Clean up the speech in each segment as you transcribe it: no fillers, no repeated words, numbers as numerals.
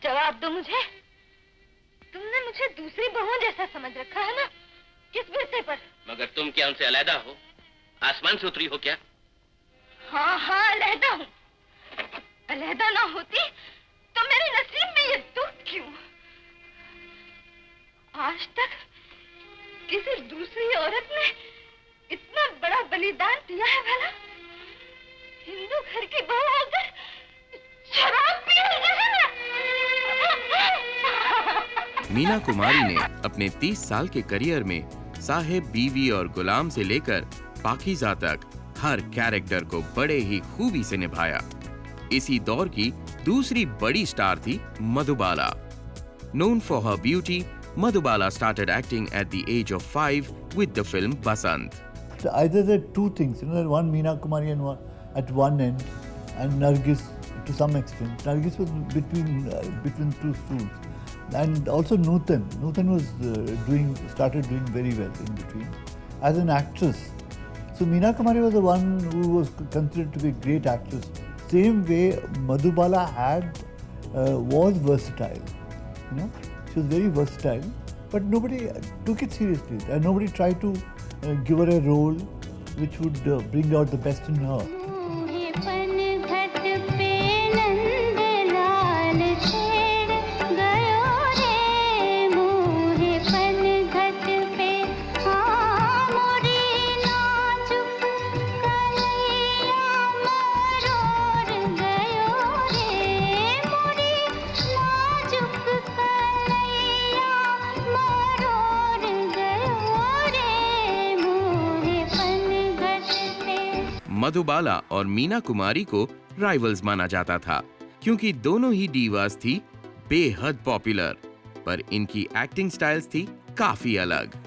जवाब दो मुझे। तुमने मुझे दूसरी बहू जैसा समझ रखा है ना? किस बिरसे पर? मगर तुम क्या उनसे अलहदा हो? आसमान से उतरी हो क्या? हाँ हाँ, अलहदा हूँ। अलहदा ना होती तो मेरे नसीब में ये दुख क्यों? आज तक किसी दूसरी औरत ने इतना बड़ा बलिदान दिया है भला? हिंदू घर की बहू होकर शराब पी रही है ना? मीना कुमारी ने अपने 30 साल के करियर में साहिब, बीवी और गुलाम से लेकर पाकीज़ा तक हर कैरेक्टर को बड़े ही खूबी से निभाया। इसी दौर की दूसरी बड़ी स्टार थी Madhubala. Known for her beauty, Madhubala started acting at the age of 5 with the film Basant. So either there are two things, one Meena Kumari and one at one end, and Nargis to some extent. Nargis was between two stools, and also Nutan. Nutan was started doing very well in between as an actress. So Meena Kumari was the one who was considered to be a great actress. Same way Madhubala was versatile. She was very versatile, but nobody took it seriously, and nobody tried to give her a role which would bring out the best in her. Madhubala और मीना कुमारी को rivals माना जाता था, क्योंकि दोनों ही डीवास थी बेहद popular, पर इनकी एक्टिंग स्टाइल्स थी काफी अलग।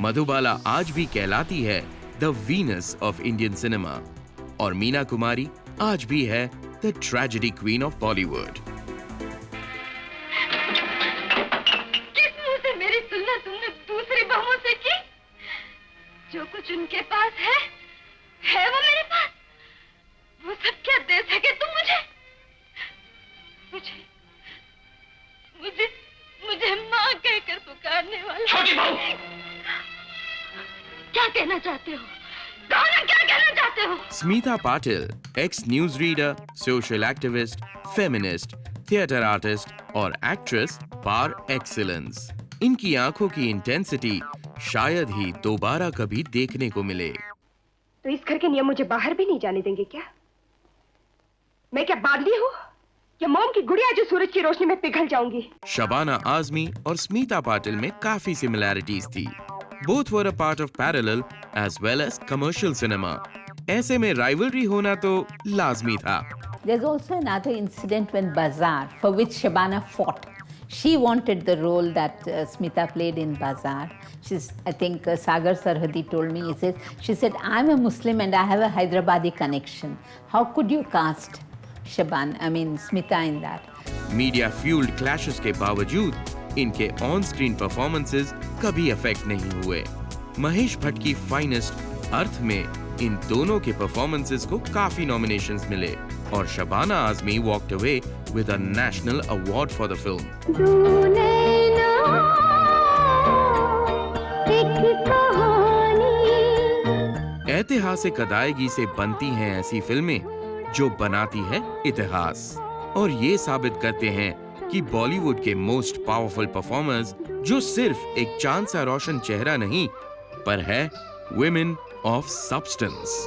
मधुबाला आज भी कहलाती है the Venus of Indian cinema, और मीना कुमारी आज भी है the tragedy queen of Bollywood. किस मुंह से मेरी तुलना तुमने दूसरी बहू से की? जो कुछ उनके पास है वो मेरे पास। वो सब क्या दे सके तुम मुझे? मुझे माँ कहकर पुकारने वाला। छोटी बहू! क्या कहना चाहते हो? क्या कहना चाहते हो? Smita Patil, x news reader, social activist, feminist, theatre artist और एक्ट्रेस पार एक्सीलेंस। इनकी आंखों की इंटेंसिटी शायद ही दोबारा कभी देखने को मिले। तो इस घर के नियम मुझे बाहर भी नहीं जाने देंगे क्या? मैं क्या बादली हूँ या मोम की गुड़िया जो सूरज की रोशनी में पिघल जाऊंगी? शबाना आजमी और स्मिता पाटिल में काफी सिमिलैरिटीज थी। Both were a part of parallel as well as commercial cinema. ऐसे में राइवलरी होना तो लाजमी था। There's also another incident when Bazaar, for which Shabana fought. She wanted the role that Smita played in Bazaar. I think Sagar Sarhadi told me, she said, I'm a Muslim and I have a Hyderabadi connection. How could you cast Smita in that? Media fueled clashes के बावजूद इनके on screen performances कभी affect नहीं हुए। महेश भट्ट की finest अर्थ में इन दोनों के परफॉर्मेंसेस को काफी नॉमिनेशंस मिले, और Shabana Azmi walked away with a national award for the film. ऐतिहासिक अदायगी से बनती हैं ऐसी फिल्में जो बनाती है इतिहास, और ये साबित करते हैं कि बॉलीवुड के मोस्ट पावरफुल परफॉर्मर्स जो सिर्फ एक चांद सा रोशन चेहरा नहीं, पर है वुमेन ऑफ सब्सटेंस।